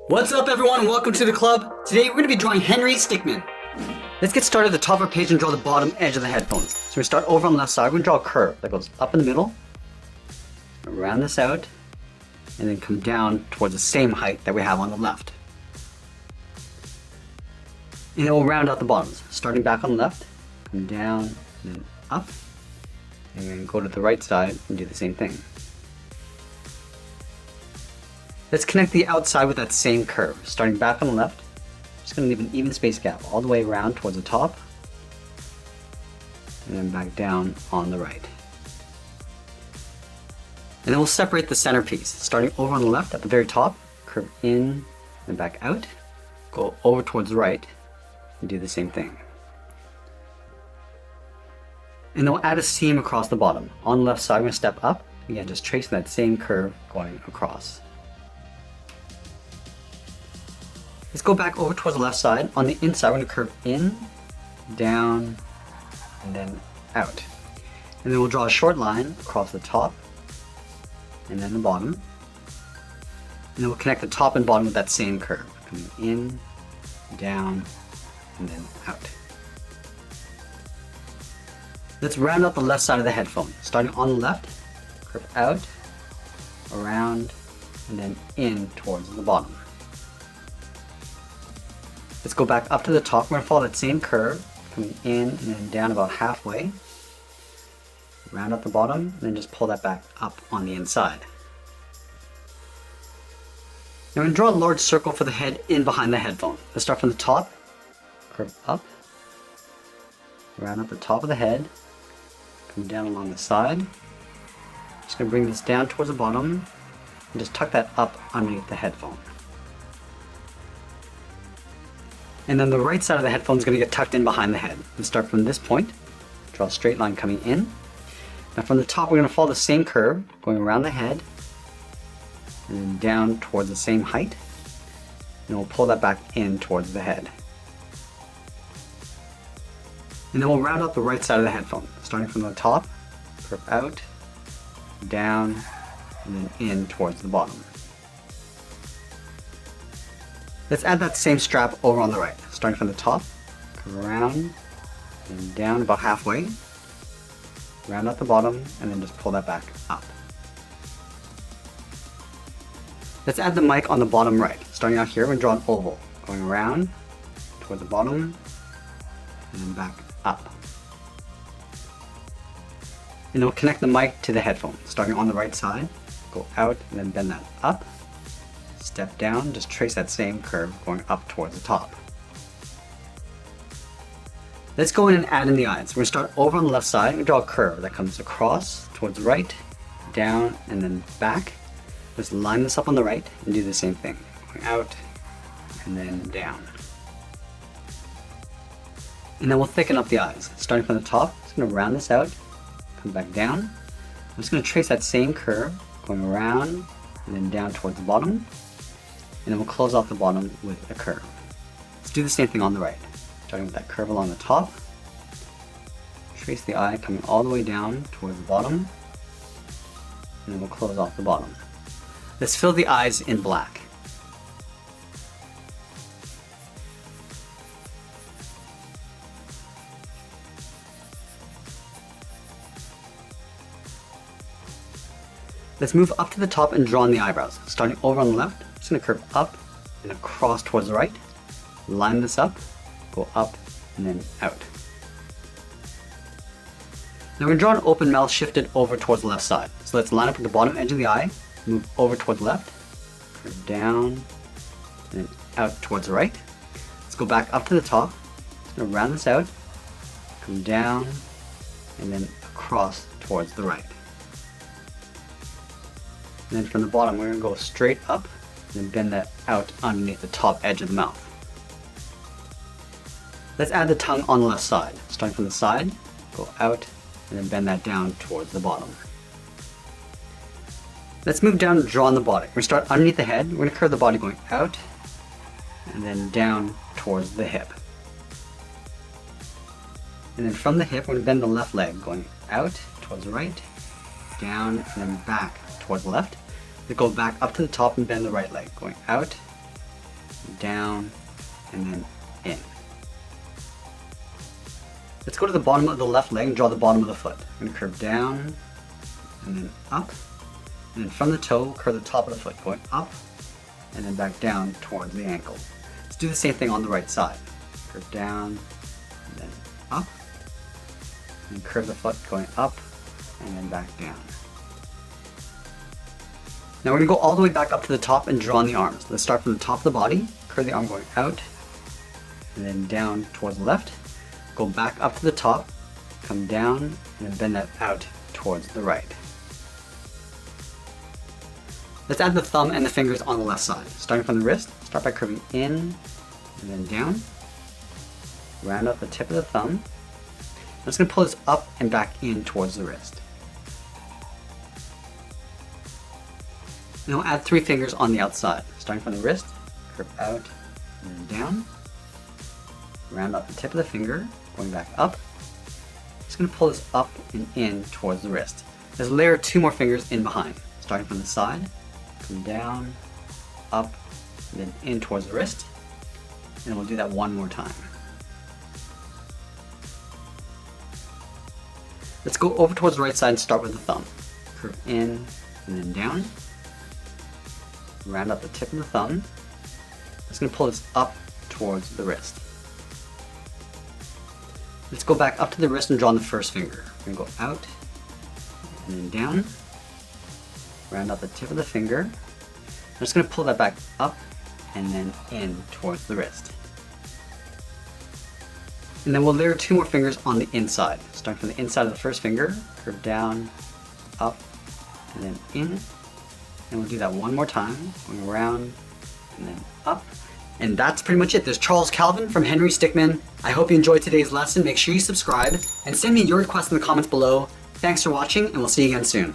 What's up everyone and welcome to the club. Today we're going to be drawing Henry Stickmin. Let's get started at the top of our page and draw the bottom edge of the headphones. So we start over on the left side, we're going to draw a curve that goes up in the middle, round this out, and then come down towards the same height that we have on the left. And then we'll round out the bottoms, starting back on the left, come down, and then up, and then go to the right side and do the same thing. Let's connect the outside with that same curve, starting back on the left. Just going to leave an even space gap all the way around towards the top, and then back down on the right. And then we'll separate the center piece, starting over on the left at the very top, curve in and back out, go over towards the right, and do the same thing. And then we'll add a seam across the bottom. On the left side, we're going to step up, again just tracing that same curve going across. Let's go back over towards the left side. On the inside, we're going to curve in, down, and then out. And then we'll draw a short line across the top, and then the bottom. And then we'll connect the top and bottom with that same curve. Coming in, down, and then out. Let's round out the left side of the headphone. Starting on the left, curve out, around, and then in towards the bottom. Let's go back up to the top. We're going to follow that same curve, coming in and then down about halfway. Round out the bottom, and then just pull that back up on the inside. Now we're going to draw a large circle for the head in behind the headphone. Let's start from the top, curve up, round out the top of the head, come down along the side. Just going to bring this down towards the bottom, and just tuck that up underneath the headphone. And then the right side of the headphone is going to get tucked in behind the head. Let's start from this point, draw a straight line coming in. Now from the top we're going to follow the same curve, going around the head, and then down towards the same height. And we'll pull that back in towards the head. And then we'll round out the right side of the headphone, starting from the top, curve out, down, and then in towards the bottom. Let's add that same strap over on the right, starting from the top, curve around, and down about halfway, round out the bottom, and then just pull that back up. Let's add the mic on the bottom right. Starting out here, we're going to draw an oval, going around, toward the bottom, and then back up. And then we'll connect the mic to the headphone, starting on the right side, go out, and then bend that up. Step down, just trace that same curve going up towards the top. Let's go in and add in the eyes. We're going to start over on the left side. We draw a curve that comes across towards the right, down, and then back. Just line this up on the right and do the same thing. Going out and then down. And then we'll thicken up the eyes. Starting from the top, just going to round this out, come back down. I'm just going to trace that same curve going around and then down towards the bottom. And then we'll close off the bottom with a curve. Let's do the same thing on the right. Starting with that curve along the top. Trace the eye coming all the way down towards the bottom. And then we'll close off the bottom. Let's fill the eyes in black. Let's move up to the top and draw in the eyebrows. Starting over on the left, just going to curve up and across towards the right. Line this up, go up, and then out. Now we're going to draw an open mouth shifted over towards the left side. So let's line up at the bottom edge of the eye, move over towards the left, curve down, and then out towards the right. Let's go back up to the top, just going to round this out, come down, and then across towards the right. And then from the bottom, we're going to go straight up and then bend that out underneath the top edge of the mouth. Let's add the tongue on the left side. Starting from the side, go out, and then bend that down towards the bottom. Let's move down and draw on the body. We're going to start underneath the head. We're going to curve the body going out, and then down towards the hip. And then from the hip, we're going to bend the left leg going out towards the right, down, and then back towards the left. We go back up to the top and bend the right leg, going out down, and then in. Let's go to the bottom of the left leg and draw the bottom of the foot. I'm going to curve down, and then up, and then from the toe, curve the top of the foot, going up, and then back down towards the ankle. Let's do the same thing on the right side. Curve down, and then up, and curve the foot, going up, and then back down. Now we're going to go all the way back up to the top and draw on the arms. Let's start from the top of the body, curve the arm going out, and then down towards the left. Go back up to the top, come down, and then bend that out towards the right. Let's add the thumb and the fingers on the left side. Starting from the wrist, start by curving in, and then down. Round out the tip of the thumb. I'm just going to pull this up and back in towards the wrist. Now add 3 fingers on the outside. Starting from the wrist, curve out, and then down. Round out the tip of the finger, going back up. Just going to pull this up and in towards the wrist. Let's layer 2 more fingers in behind. Starting from the side, come down, up, and then in towards the wrist. And we'll do that one more time. Let's go over towards the right side and start with the thumb. Curve in and then down. Round out the tip of the thumb. I'm just going to pull this up towards the wrist. Let's go back up to the wrist and draw on the first finger. We're going to go out and then down. Round out the tip of the finger. I'm just going to pull that back up and then in towards the wrist. And then we'll layer 2 more fingers on the inside. Starting from the inside of the first finger, curve down, up, and then in. And we'll do that one more time, going around and then up. And that's pretty much it. There's Charles Calvin from Henry Stickmin. I hope you enjoyed today's lesson. Make sure you subscribe and send me your requests in the comments below. Thanks for watching, and we'll see you again soon.